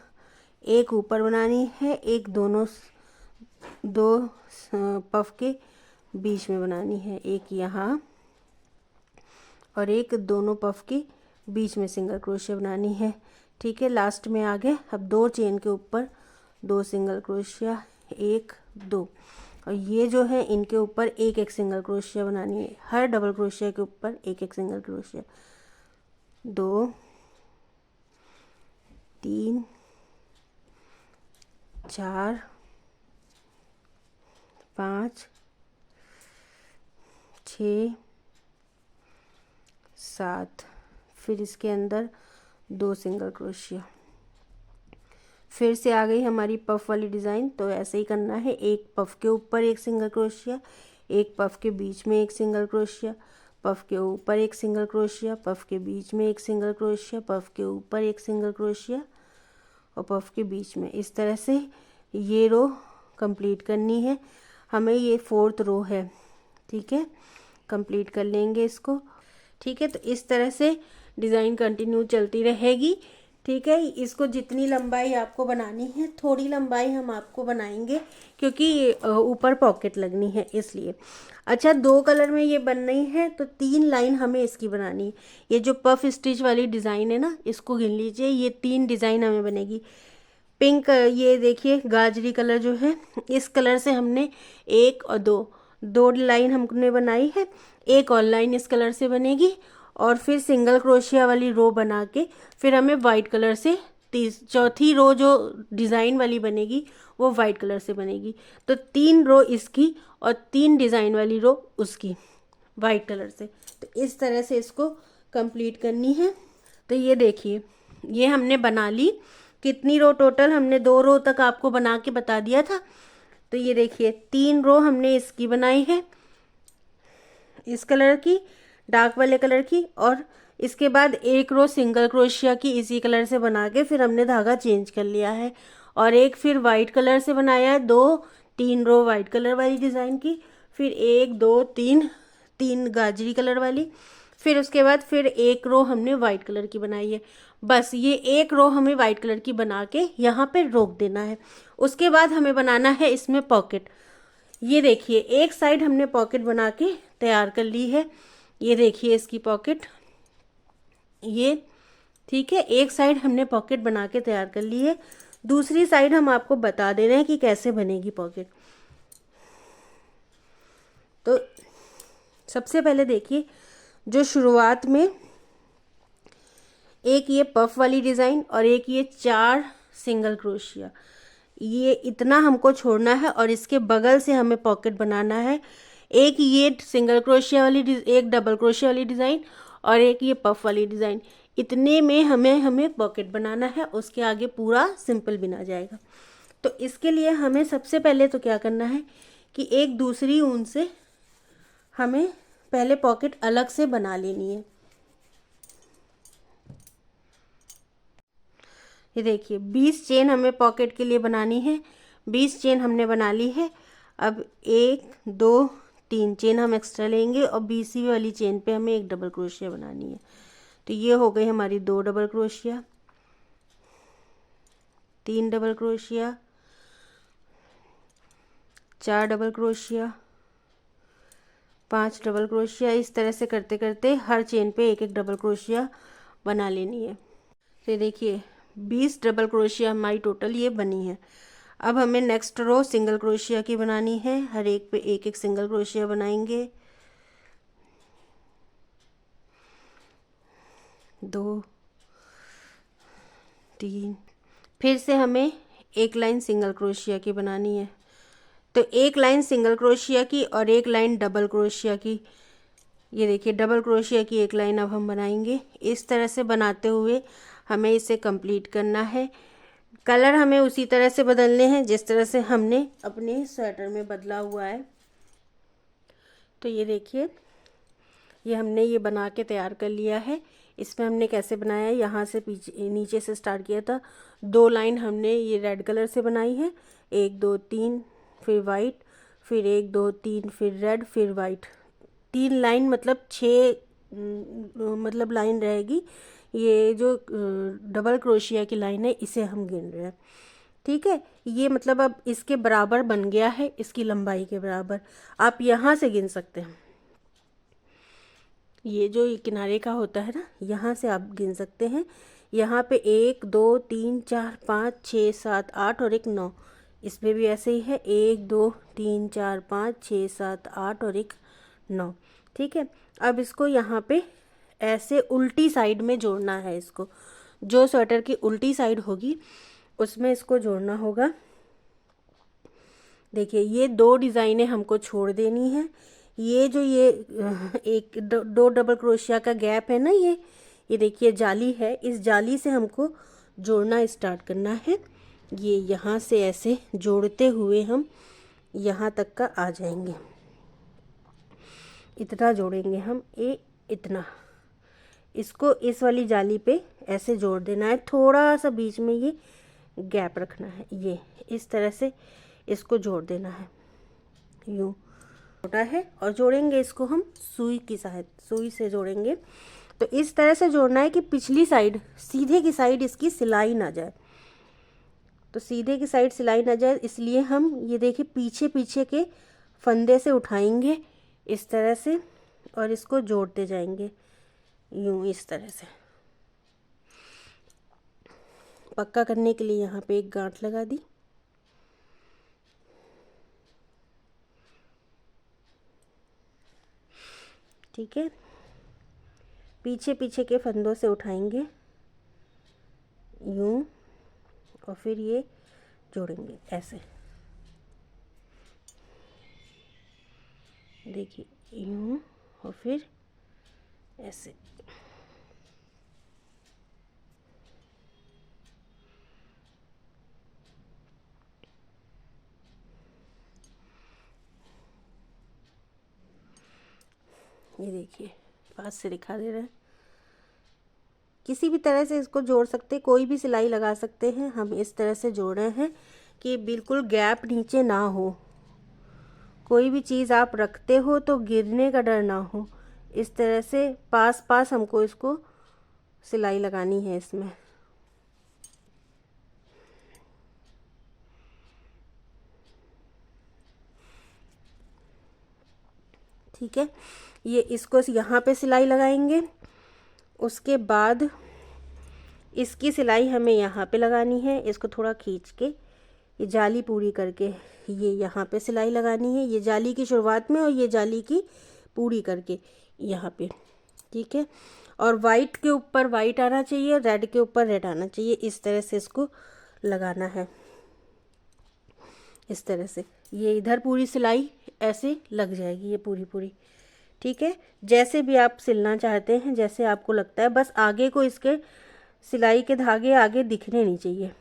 एक ऊपर बनानी है, एक दो पफ के बीच में बनानी है, एक यहाँ और एक दोनों पफ के बीच में सिंगल क्रोशिया बनानी है। ठीक है, लास्ट में आ गए। अब 2 चेन के ऊपर 2 सिंगल क्रोशिया, 1 2, और ये जो है इनके ऊपर एक एक सिंगल क्रोशिया बनानी है। हर डबल क्रोशिया के ऊपर एक एक सिंगल क्रोशिया, 2 3 4 5 6 7, फिर इसके अंदर 2 सिंगल क्रोशिया। फिर से आ गई हमारी पफ वाली डिज़ाइन। तो ऐसे ही करना है, एक पफ के ऊपर एक सिंगल क्रोशिया, एक पफ के बीच में एक सिंगल क्रोशिया, पफ के ऊपर एक सिंगल क्रोशिया, पफ के बीच में एक सिंगल क्रोशिया, पफ के ऊपर एक सिंगल क्रोशिया और पफ के बीच में। इस तरह से ये रो कंप्लीट करनी है हमें। ये फोर्थ रो है। ठीक है, कंप्लीट कर लेंगे इसको। ठीक है, तो इस तरह से डिज़ाइन कंटिन्यू चलती रहेगी। ठीक है, इसको जितनी लंबाई आपको बनानी है, थोड़ी लंबाई हम आपको बनाएंगे क्योंकि ऊपर पॉकेट लगनी है इसलिए। अच्छा, 2 कलर में ये बन रही है तो 3 लाइन हमें इसकी बनानी है। ये जो पफ स्टिच वाली डिज़ाइन है ना, इसको गिन लीजिए, ये 3 डिज़ाइन हमें बनेगी। पिंक, ये देखिए गाजरी कलर जो है, इस कलर से हमने 1 और 2 लाइन हमने बनाई है। एक और लाइन इस कलर से बनेगी और फिर सिंगल क्रोशिया वाली रो बना के फिर हमें वाइट कलर से चौथी रो जो डिज़ाइन वाली बनेगी वो वाइट कलर से बनेगी। तो 3 रो इसकी और 3 डिज़ाइन वाली रो उसकी वाइट कलर से। तो इस तरह से इसको कंप्लीट करनी है। तो ये देखिए, ये हमने बना ली। कितनी रो टोटल? हमने 2 रो तक आपको बना के बता दिया था। तो ये देखिए 3 रो हमने इसकी बनाई है, इस कलर की, डार्क वाले कलर की, और इसके बाद एक रो सिंगल क्रोशिया की इसी कलर से बना के फिर हमने धागा चेंज कर लिया है, और एक फिर वाइट कलर से बनाया है, 3 रो वाइट कलर वाली डिज़ाइन की, फिर 1 2 3 गाजरी कलर वाली, फिर उसके बाद फिर एक रो हमने वाइट कलर की बनाई है। बस ये एक रो हमें वाइट कलर की बना के यहाँ पे रोक देना है। उसके बाद हमें बनाना है इसमें पॉकेट। ये देखिए एक साइड हमने पॉकेट बना के तैयार कर ली है। ये देखिए इसकी पॉकेट, ये ठीक है, एक साइड हमने पॉकेट बना के तैयार कर ली है। दूसरी साइड हम आपको बता दे रहे हैं कि कैसे बनेगी पॉकेट। तो सबसे पहले देखिए, जो शुरुआत में एक ये पफ वाली डिज़ाइन और एक ये 4 सिंगल क्रोशिया, ये इतना हमको छोड़ना है और इसके बगल से हमें पॉकेट बनाना है। एक ये सिंगल क्रोशिया वाली, एक डबल क्रोशिया वाली डिज़ाइन और एक ये पफ वाली डिज़ाइन, इतने में हमें पॉकेट बनाना है। उसके आगे पूरा सिंपल बिना जाएगा। तो इसके लिए हमें सबसे पहले तो क्या करना है कि एक दूसरी ऊन से हमें पहले पॉकेट अलग से बना लेनी है। ये देखिए 20 चेन हमें पॉकेट के लिए बनानी है। 20 चेन हमने बना ली है। अब 1 2 3 चेन हम एक्स्ट्रा लेंगे और 20वीं वाली चेन पे हमें एक डबल क्रोशिया बनानी है। तो ये हो गई हमारी 2 double crochet, 3 double crochet, 4 double crochet, 5 double crochet. इस तरह से करते करते हर चेन पे एक एक डबल क्रोशिया बना लेनी है। तो देखिए 20 डबल क्रोशिया हमारी टोटल ये बनी है। अब हमें नेक्स्ट रो सिंगल क्रोशिया की बनानी है। हर एक पे एक एक सिंगल क्रोशिया बनाएंगे। 2 3, फिर से हमें एक लाइन सिंगल क्रोशिया की बनानी है। तो एक लाइन सिंगल क्रोशिया की और एक लाइन डबल क्रोशिया की। ये देखिए डबल क्रोशिया की एक लाइन अब हम बनाएंगे। इस तरह से बनाते हुए हमें इसे कंप्लीट करना है। कलर हमें उसी तरह से बदलने हैं जिस तरह से हमने अपने स्वेटर में बदला हुआ है। तो ये देखिए, ये हमने ये बना के तैयार कर लिया है। इसमें हमने कैसे बनाया है, यहाँ से पीछे नीचे से स्टार्ट किया था। 2 लाइन हमने ये रेड कलर से बनाई है, 1 2 3, फिर वाइट, फिर 1 2 3, फिर रेड, फिर वाइट। 3 लाइन मतलब 6 मतलब लाइन रहेगी। ये जो डबल क्रोशिया की लाइन है इसे हम गिन रहे हैं। ठीक है, ये मतलब अब इसके बराबर बन गया है, इसकी लंबाई के बराबर। आप यहाँ से गिन सकते हैं। ये जो ये किनारे का होता है ना, यहाँ से आप गिन सकते हैं। यहाँ पे 1 2 3 4 5 6 7 8 और एक 9। इसमें भी ऐसे ही है, 1 2 3 4 5 6 7 8 और एक 9। ठीक है, अब इसको यहाँ पे ऐसे उल्टी साइड में जोड़ना है। इसको जो स्वेटर की उल्टी साइड होगी उसमें इसको जोड़ना होगा। देखिए ये 2 डिज़ाइनें हमको छोड़ देनी है। ये जो ये एक 2 डबल क्रोशिया का गैप है ना, ये देखिए जाली है, इस जाली से हमको जोड़ना स्टार्ट करना है। ये यहाँ से ऐसे जोड़ते हुए हम यहाँ तक का आ जाएंगे। इतना जोड़ेंगे हम, इतना इसको इस वाली जाली पे ऐसे जोड़ देना है। थोड़ा सा बीच में ये गैप रखना है, ये इस तरह से इसको जोड़ देना है। यूँ छोटा है और जोड़ेंगे इसको हम सुई से जोड़ेंगे। तो इस तरह से जोड़ना है कि पिछली साइड, सीधे की साइड इसकी सिलाई ना जाए। तो सीधे की साइड सिलाई ना जाए इसलिए हम ये देखिए पीछे पीछे के फंदे से उठाएंगे इस तरह से और इसको जोड़ते जाएंगे यूँ इस तरह से। पक्का करने के लिए यहाँ पे एक गांठ लगा दी। ठीक है, पीछे पीछे के फंदों से उठाएंगे यूं, और फिर ये जोड़ेंगे ऐसे, देखिए यूं, और फिर ऐसे। ये देखिए पास से दिखा दे रहे हैं। किसी भी तरह से इसको जोड़ सकते, कोई भी सिलाई लगा सकते हैं। हम इस तरह से जोड़ रहे हैं कि बिल्कुल गैप नीचे ना हो। कोई भी चीज़ आप रखते हो तो गिरने का डर ना हो। इस तरह से पास पास हमको इसको सिलाई लगानी है इसमें। ठीक है, ये इसको यहाँ पे सिलाई लगाएंगे। उसके बाद इसकी सिलाई हमें यहाँ पे लगानी है। इसको थोड़ा खींच के ये जाली पूरी करके ये यहाँ पे सिलाई लगानी है। ये जाली की शुरुआत में और ये जाली की पूरी करके यहाँ पे। ठीक है, और वाइट के ऊपर वाइट आना चाहिए, रेड के ऊपर रेड आना चाहिए। इस तरह से इसको लगाना है, इस तरह से। ये इधर पूरी सिलाई ऐसे लग जाएगी, ये पूरी पूरी। ठीक है, जैसे भी आप सिलना चाहते हैं, जैसे आपको लगता है, बस आगे को इसके सिलाई के धागे आगे दिखने नहीं चाहिए।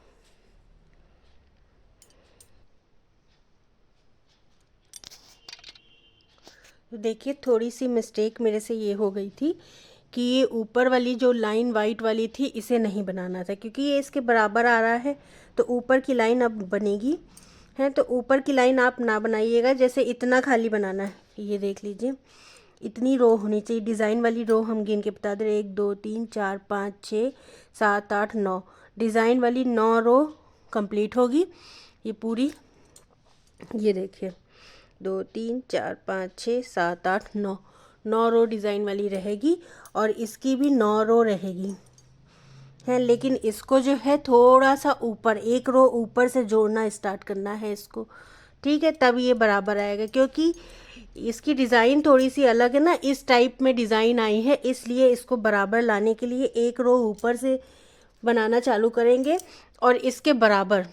तो देखिए थोड़ी सी मिस्टेक मेरे से ये हो गई थी कि ये ऊपर वाली जो लाइन वाइट वाली थी इसे नहीं बनाना था, क्योंकि ये इसके बराबर आ रहा है तो ऊपर की लाइन अब बनेगी है। तो ऊपर की लाइन आप ना बनाइएगा, जैसे इतना खाली बनाना है। ये देख लीजिए इतनी रो होनी चाहिए। डिज़ाइन वाली रो हम गिन के बता दे रहे, 1 2 3 4 5 6 7 8 9। डिज़ाइन वाली 9 रो कंप्लीट होगी ये पूरी। ये देखिए 2 3 4 5 6 7 8 9, 9 रो डिज़ाइन वाली रहेगी और इसकी भी 9 रो रहेगी है। लेकिन इसको जो है थोड़ा सा ऊपर, एक रो ऊपर से जोड़ना स्टार्ट करना है इसको। ठीक है, तब ये बराबर आएगा, क्योंकि इसकी डिज़ाइन थोड़ी सी अलग है ना, इस टाइप में डिज़ाइन आई है, इसलिए इसको बराबर लाने के लिए एक रो ऊपर से बनाना चालू करेंगे और इसके बराबर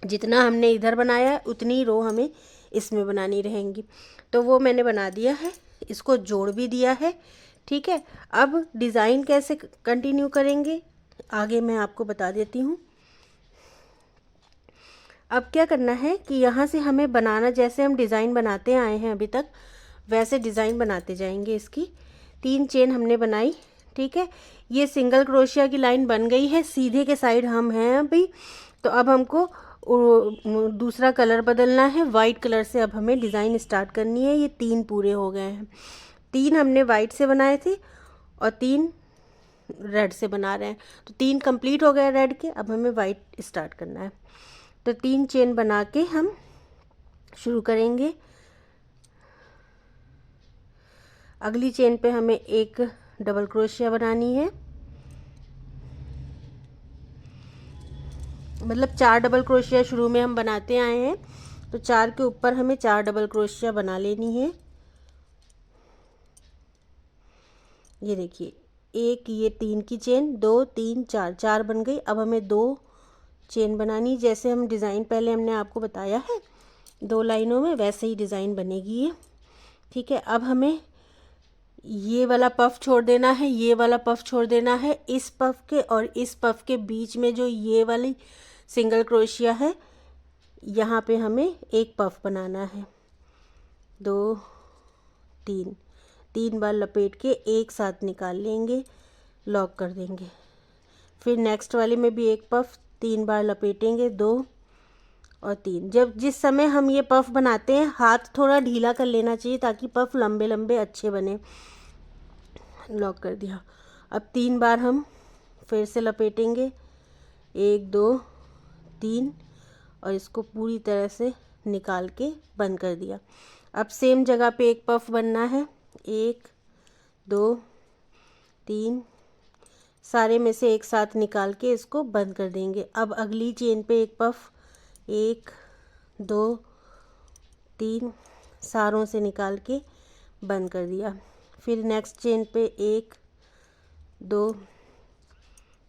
जितना हमने इधर बनाया है उतनी रो हमें इसमें बनानी रहेंगी। तो वो मैंने बना दिया है, इसको जोड़ भी दिया है। ठीक है, अब डिज़ाइन कैसे कंटिन्यू करेंगे आगे मैं आपको बता देती हूँ। अब क्या करना है कि यहाँ से हमें बनाना, जैसे हम डिज़ाइन बनाते आए हैं अभी तक, वैसे डिज़ाइन बनाते जाएंगे। इसकी 3 चेन हमने बनाई। ठीक है, ये सिंगल क्रोशिया की लाइन बन गई है। सीधे के साइड हम हैं अभी, तो अब हमको दूसरा कलर बदलना है। वाइट कलर से अब हमें डिज़ाइन स्टार्ट करनी है। ये 3 पूरे हो गए हैं। 3 हमने वाइट से बनाए थे और 3 रेड से बना रहे हैं, तो 3 कंप्लीट हो गए रेड के। अब हमें वाइट स्टार्ट करना है। तो 3 चेन बना के हम शुरू करेंगे। अगली चेन पे हमें एक डबल क्रोशिया बनानी है, मतलब 4 डबल क्रोशिया शुरू में हम बनाते आए हैं, तो 4 के ऊपर हमें 4 डबल क्रोशिया बना लेनी है। ये देखिए एक, ये 3 की चेन, 2 3 4, 4 बन गई। अब हमें 2 चेन बनानी, जैसे हम डिज़ाइन पहले हमने आपको बताया है 2 लाइनों में, वैसे ही डिज़ाइन बनेगी ये। ठीक है, अब हमें ये वाला पफ छोड़ देना है, ये वाला पफ छोड़ देना है। इस पफ के और इस पफ के बीच में जो ये वाली सिंगल क्रोशिया है, यहाँ पे हमें एक पफ बनाना है। 2 3, 3 बार लपेट के एक साथ निकाल लेंगे, लॉक कर देंगे। फिर नेक्स्ट वाले में भी एक पफ 3 बार लपेटेंगे, 2 और 3। जब जिस समय हम ये पफ बनाते हैं हाथ थोड़ा ढीला कर लेना चाहिए ताकि पफ लंबे लंबे अच्छे बने। लॉक कर दिया। अब 3 बार हम फिर से लपेटेंगे, 1 2 3, और इसको पूरी तरह से निकाल के बंद कर दिया। अब सेम जगह पे एक पफ बनना है, 1 2 3, सारे में से एक साथ निकाल के इसको बंद कर देंगे। अब अगली चेन पे एक पफ, 1 2 3, सारों से निकाल के बंद कर दिया। फिर नेक्स्ट चेन पे 1 2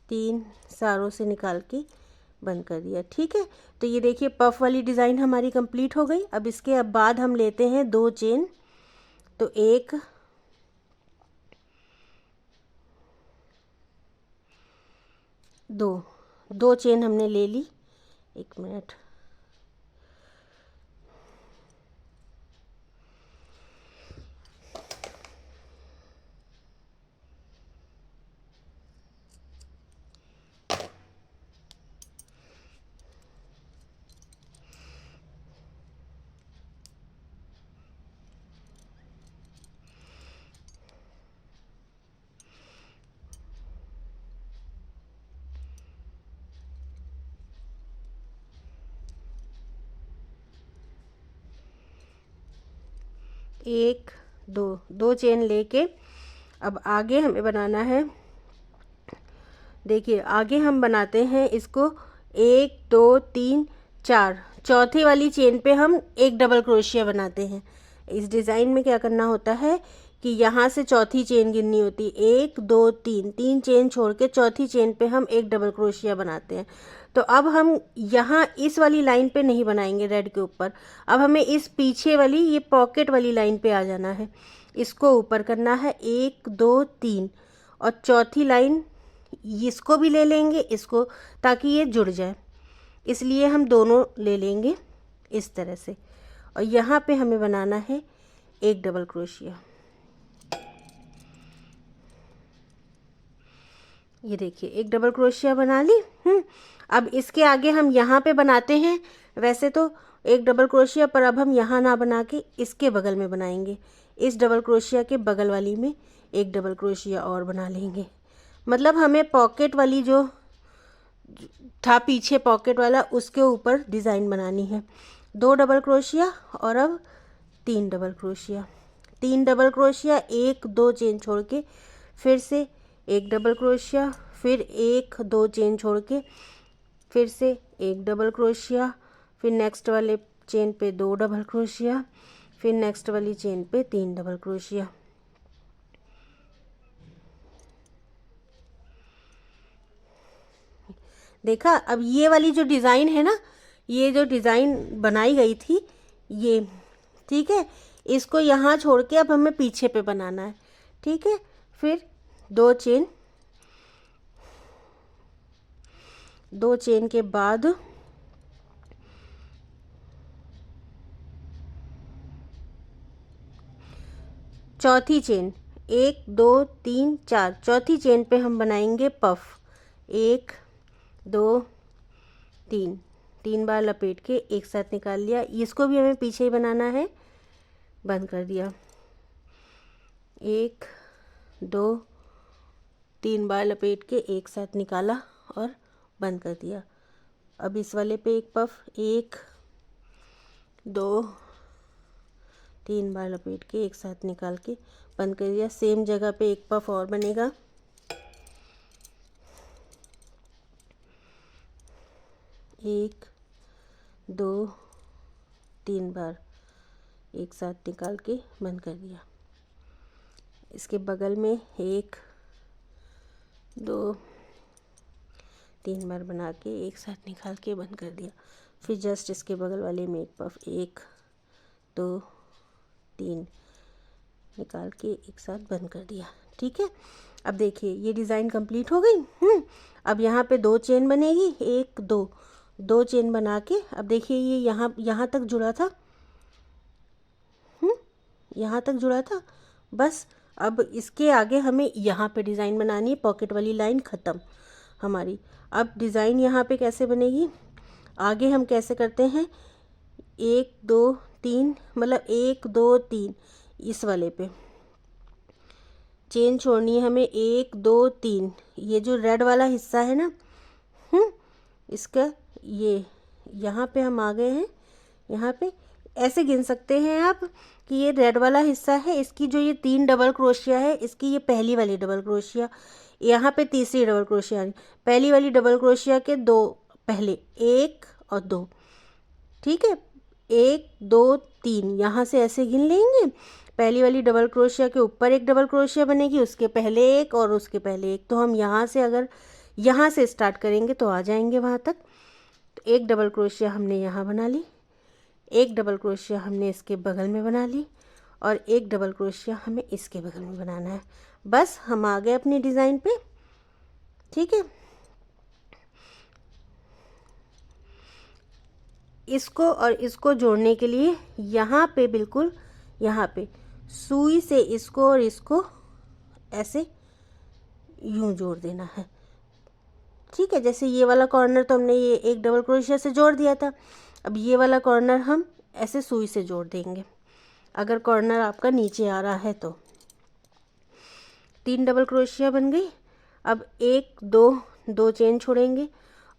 3 सारों से निकाल के बंद कर दिया। ठीक है, तो ये देखिए पफ वाली डिज़ाइन हमारी कंप्लीट हो गई। अब इसके बाद हम लेते हैं 2 चेन, तो 1 2 चेन हमने ले ली। 1 मिनट, एक दो चेन लेके अब आगे हमें बनाना है। देखिए आगे हम बनाते हैं इसको 1 2 3 4, चौथी वाली चेन पे हम एक डबल क्रोशिया बनाते हैं। इस डिज़ाइन में क्या करना होता है कि यहाँ से चौथी चेन गिननी होती है, 1 2 3, 3 चेन छोड़ के चौथी चेन पे हम एक डबल क्रोशिया बनाते हैं। तो अब हम यहाँ इस वाली लाइन पे नहीं बनाएंगे रेड के ऊपर, अब हमें इस पीछे वाली ये पॉकेट वाली लाइन पे आ जाना है, इसको ऊपर करना है 1 2 3, और चौथी लाइन इसको भी ले लेंगे इसको, ताकि ये जुड़ जाए, इसलिए हम दोनों ले लेंगे इस तरह से। और यहाँ पे हमें बनाना है एक डबल क्रोशिया। ये देखिए एक डबल क्रोशिया बना ली। अब इसके आगे हम यहाँ पे बनाते हैं वैसे तो एक डबल क्रोशिया, पर अब हम यहाँ ना बना के इसके बगल में बनाएंगे, इस डबल क्रोशिया के बगल वाली में एक डबल क्रोशिया और बना लेंगे। मतलब हमें पॉकेट वाली जो था पीछे पॉकेट वाला उसके ऊपर डिज़ाइन बनानी है। 2 डबल क्रोशिया और अब 3 double crochet, 3 double crochet, 1 2 chain छोड़ के फिर से एक डबल क्रोशिया, फिर 1 2 चेन छोड़ के फिर से एक डबल क्रोशिया, फिर नेक्स्ट वाले चेन पे 2 डबल क्रोशिया, फिर नेक्स्ट वाली चेन पे 3 डबल क्रोशिया। देखा, अब ये वाली जो डिज़ाइन है ना, ये जो डिज़ाइन बनाई गई थी ये, ठीक है, इसको यहाँ छोड़ के अब हमें पीछे पे बनाना है। ठीक है, फिर 2 चेन, 2 चेन के बाद चौथी चेन, 1 2 3 4, चौथी चेन पे हम बनाएंगे पफ। 1 2 3, 3 बार लपेट के एक साथ निकाल लिया, इसको भी हमें पीछे ही बनाना है, बंद कर दिया। 1 2 3 बार लपेट के एक साथ निकाला और बंद कर दिया। अब इस वाले पे एक पफ, 1 2 3 बार लपेट के एक साथ निकाल के बंद कर दिया। सेम जगह पे एक पफ और बनेगा, 1 2 3 बार एक साथ निकाल के बंद कर दिया। इसके बगल में 1 2 3 बार बना के एक साथ निकाल के बंद कर दिया। फिर जस्ट इसके बगल वाले में एक पफ, 1 2 3 निकाल के एक साथ बंद कर दिया। ठीक है, अब देखिए ये डिज़ाइन कंप्लीट हो गई। अब यहाँ पे 2 चेन बनेगी, 1 2 चेन बना के, अब देखिए ये यहाँ तक जुड़ा था, यहाँ तक जुड़ा था बस। अब इसके आगे हमें यहाँ पे डिज़ाइन बनानी है, पॉकेट वाली लाइन ख़त्म हमारी। अब डिज़ाइन यहाँ पे कैसे बनेगी, आगे हम कैसे करते हैं, 1 2 3, मतलब 1 2 3, इस वाले पे चेन छोड़नी है हमें, 1 2 3, ये जो रेड वाला हिस्सा है ना, इसका ये यहाँ पे हम आ गए हैं। यहाँ पे ऐसे गिन सकते हैं आप कि ये रेड वाला हिस्सा है, इसकी जो ये 3 डबल क्रोशिया है, इसकी ये पहली वाली डबल क्रोशिया, यहाँ पे तीसरी डबल क्रोशिया, पहली वाली डबल क्रोशिया के 2 पहले, 1 और 2। ठीक है, 1 2 3 यहाँ से ऐसे गिन लेंगे, पहली वाली डबल क्रोशिया के ऊपर एक डबल क्रोशिया बनेगी, उसके पहले एक और उसके पहले एक। तो हम यहाँ से अगर यहाँ से स्टार्ट करेंगे तो आ जाएंगे वहाँ तक। तो एक डबल क्रोशिया हमने यहाँ बना ली, एक डबल क्रोशिया हमने इसके बगल में बना ली और एक डबल क्रोशिया हमें इसके बगल में बनाना है। बस हम आ गए अपनी डिज़ाइन पे। ठीक है, इसको और इसको जोड़ने के लिए यहाँ पे बिल्कुल यहाँ पे सुई से इसको और इसको ऐसे यूं जोड़ देना है। ठीक है, जैसे ये वाला कॉर्नर तो हमने ये एक डबल क्रोशिया से जोड़ दिया था, अब ये वाला कॉर्नर हम ऐसे सुई से जोड़ देंगे। अगर कॉर्नर आपका नीचे आ रहा है तो 3 डबल क्रोशिया बन गई। अब एक दो चेन छोड़ेंगे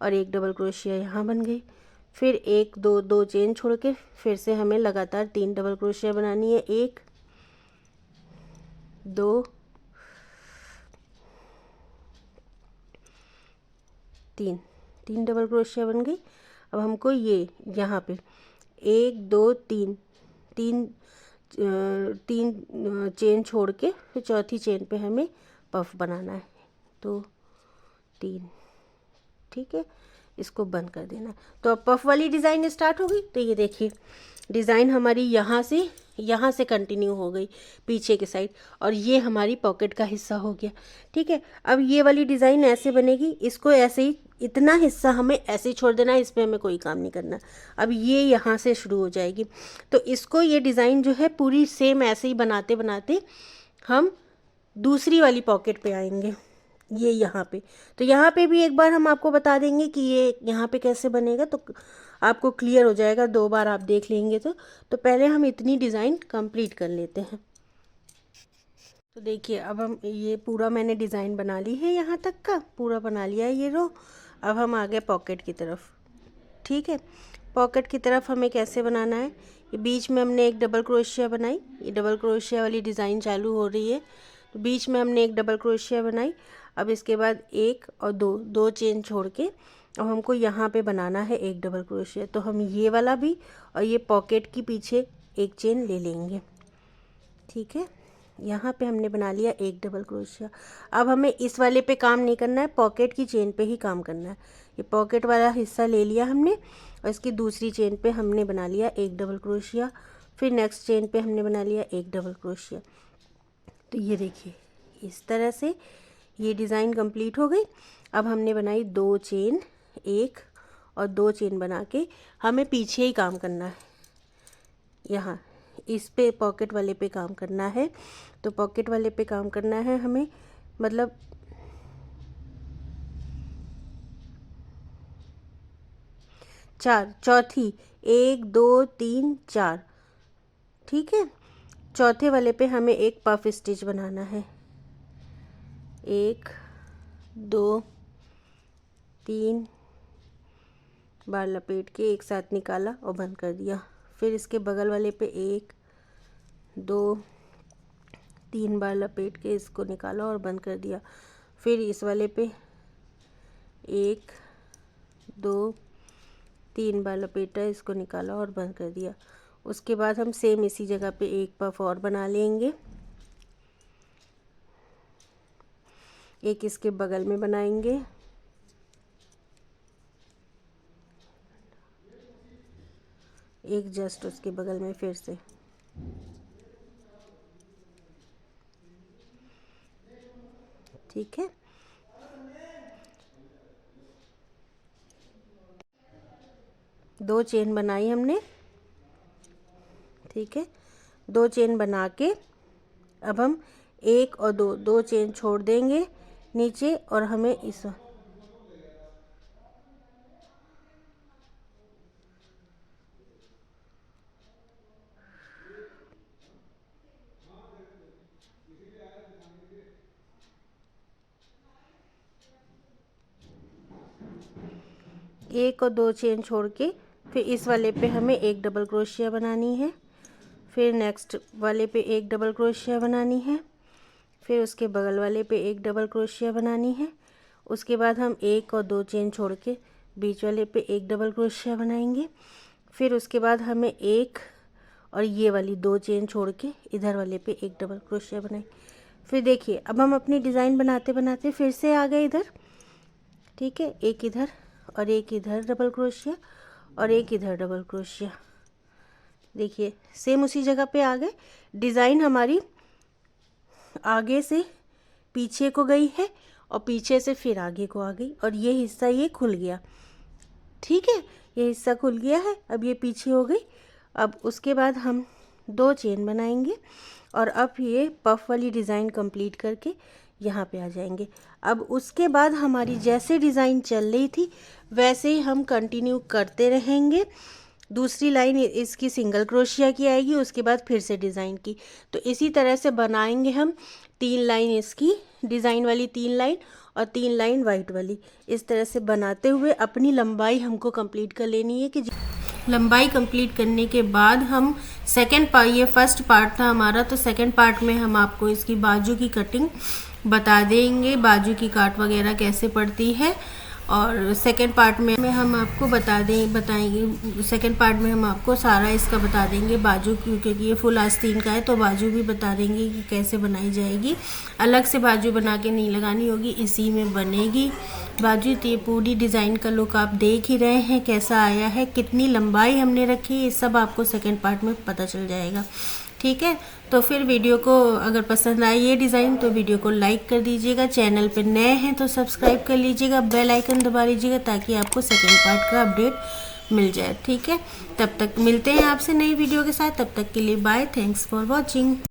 और एक डबल क्रोशिया यहाँ बन गई। फिर एक दो चेन छोड़ के फिर से हमें लगातार 3 डबल क्रोशिया बनानी है। 1 2 3 डबल क्रोशिया बन गई। अब हमको ये यहाँ पे 1 2 3 चेन छोड़ के फिर चौथी चेन पे हमें पफ बनाना है। तो 3, ठीक है, इसको बंद कर देना। तो अब पफ वाली डिज़ाइन स्टार्ट हो गई। तो ये देखिए डिज़ाइन हमारी यहाँ से कंटिन्यू हो गई पीछे के साइड, और ये हमारी पॉकेट का हिस्सा हो गया। ठीक है, अब ये वाली डिज़ाइन ऐसे बनेगी, इसको ऐसे ही इतना हिस्सा हमें ऐसे ही छोड़ देना है, इस पर हमें कोई काम नहीं करना। अब ये यहाँ से शुरू हो जाएगी। तो इसको ये डिज़ाइन जो है पूरी सेम ऐसे ही बनाते बनाते हम दूसरी वाली पॉकेट पे आएंगे, ये यहाँ पे। तो यहाँ पे भी एक बार हम आपको बता देंगे कि ये यहाँ पे कैसे बनेगा, तो आपको क्लियर हो जाएगा। 2 बार आप देख लेंगे तो पहले हम इतनी डिज़ाइन कंप्लीट कर लेते हैं। तो देखिए अब हम ये पूरा मैंने डिज़ाइन बना ली है, यहाँ तक का पूरा बना लिया है ये रो। अब हम आ गए पॉकेट की तरफ। ठीक है, पॉकेट की तरफ हमें कैसे बनाना है, ये बीच में हमने एक डबल क्रोशिया बनाई, ये डबल क्रोशिया वाली डिज़ाइन चालू हो रही है। तो बीच में हमने एक डबल क्रोशिया बनाई। अब इसके बाद 1 और 2 चेन छोड़ के अब हमको यहाँ पे बनाना है एक डबल क्रोशिया। तो हम ये वाला भी और ये पॉकेट की पीछे एक चेन ले लेंगे। ठीक है, यहाँ पे हमने बना लिया एक डबल क्रोशिया। अब हमें इस वाले पे काम नहीं करना है, पॉकेट की चेन पे ही काम करना है। ये पॉकेट वाला हिस्सा ले लिया हमने और इसकी दूसरी चेन पे हमने बना लिया एक डबल क्रोशिया। फिर नेक्स्ट चेन पे हमने बना लिया एक डबल क्रोशिया। तो ये देखिए इस तरह से ये डिज़ाइन कंप्लीट हो गई। अब हमने बनाई 2 चेन, 1 और 2 चेन बना के हमें पीछे ही काम करना है, यहाँ इस पे पॉकेट वाले पे काम करना है। तो पॉकेट वाले पे काम करना है हमें, मतलब चौथी 1 2 3 4। ठीक है, चौथे वाले पे हमें एक पफ स्टिच बनाना है। 1 2 3 बार लपेट के एक साथ निकाला और बंद कर दिया। फिर इसके बगल वाले पे 1 2 3 बार लपेट के इसको निकाला और बंद कर दिया। फिर इस वाले पे 1 2 3 बार लपेटा, इसको निकाला और बंद कर दिया। उसके बाद हम सेम इसी जगह पे एक पफ और बना लेंगे, एक इसके बगल में बनाएंगे, एक जस्ट उसके बगल में फिर से। ठीक है, दो चेन बनाई हमने। ठीक है, 2 चेन बना के अब हम 1 और 2 चेन छोड़ देंगे नीचे और हमें इस एक और 2 चेन छोड़ के फिर इस वाले पे हमें एक डबल क्रोशिया बनानी है। फिर नेक्स्ट वाले पे एक डबल क्रोशिया बनानी है। फिर उसके बगल वाले पे एक डबल क्रोशिया बनानी है। उसके बाद हम 1 और 2 चेन छोड़ के बीच वाले पे एक डबल क्रोशिया बनाएंगे। फिर उसके बाद हमें 1 और ये वाली 2 चेन छोड़ के इधर वाले पे एक डबल क्रोशिया बनाई। फिर देखिए अब हम अपनी डिज़ाइन बनाते बनाते फिर से आ गए इधर, ठीक है, एक इधर और एक इधर डबल क्रोशिया और एक इधर डबल क्रोशिया। देखिए सेम उसी जगह पे आ गए। डिज़ाइन हमारी आगे से पीछे को गई है और पीछे से फिर आगे को आ गई और ये हिस्सा ये खुल गया, ठीक है, ये हिस्सा खुल गया है। अब ये पीछे हो गई। अब उसके बाद हम 2 चेन बनाएंगे और अब ये पफ वाली डिज़ाइन कंप्लीट करके यहाँ पे आ जाएंगे। अब उसके बाद हमारी जैसे डिज़ाइन चल रही थी वैसे ही हम कंटिन्यू करते रहेंगे। दूसरी लाइन इसकी सिंगल क्रोशिया की आएगी, उसके बाद फिर से डिज़ाइन की। तो इसी तरह से बनाएंगे हम 3 लाइन इसकी डिज़ाइन वाली, 3 लाइन और 3 लाइन वाइट वाली। इस तरह से बनाते हुए अपनी लंबाई हमको कंप्लीट कर लेनी है। कि लंबाई कंप्लीट करने के बाद हम सेकंड पार्ट, ये फर्स्ट पार्ट था हमारा, तो सेकंड पार्ट में हम आपको इसकी बाजू की कटिंग बता देंगे, बाजू की काट वगैरह कैसे पड़ती है। और सेकंड पार्ट में हम आपको बताएंगे सेकंड पार्ट में हम आपको सारा इसका बता देंगे बाजू, क्योंकि ये फुल आस्तीन का है तो बाजू भी बता देंगे कि कैसे बनाई जाएगी। अलग से बाजू बना के नहीं लगानी होगी, इसी में बनेगी बाजू। तो ये पूरी डिज़ाइन का लुक आप देख ही रहे हैं कैसा आया है, कितनी लंबाई हमने रखी है, ये सब आपको सेकंड पार्ट में पता चल जाएगा, ठीक है। तो फिर वीडियो को अगर पसंद आए ये डिज़ाइन तो वीडियो को लाइक कर दीजिएगा, चैनल पे नए हैं तो सब्सक्राइब कर लीजिएगा, बेल आइकन दबा लीजिएगा ताकि आपको सेकंड पार्ट का अपडेट मिल जाए, ठीक है। तब तक मिलते हैं आपसे नई वीडियो के साथ, तब तक के लिए बाय, थैंक्स फॉर वॉचिंग।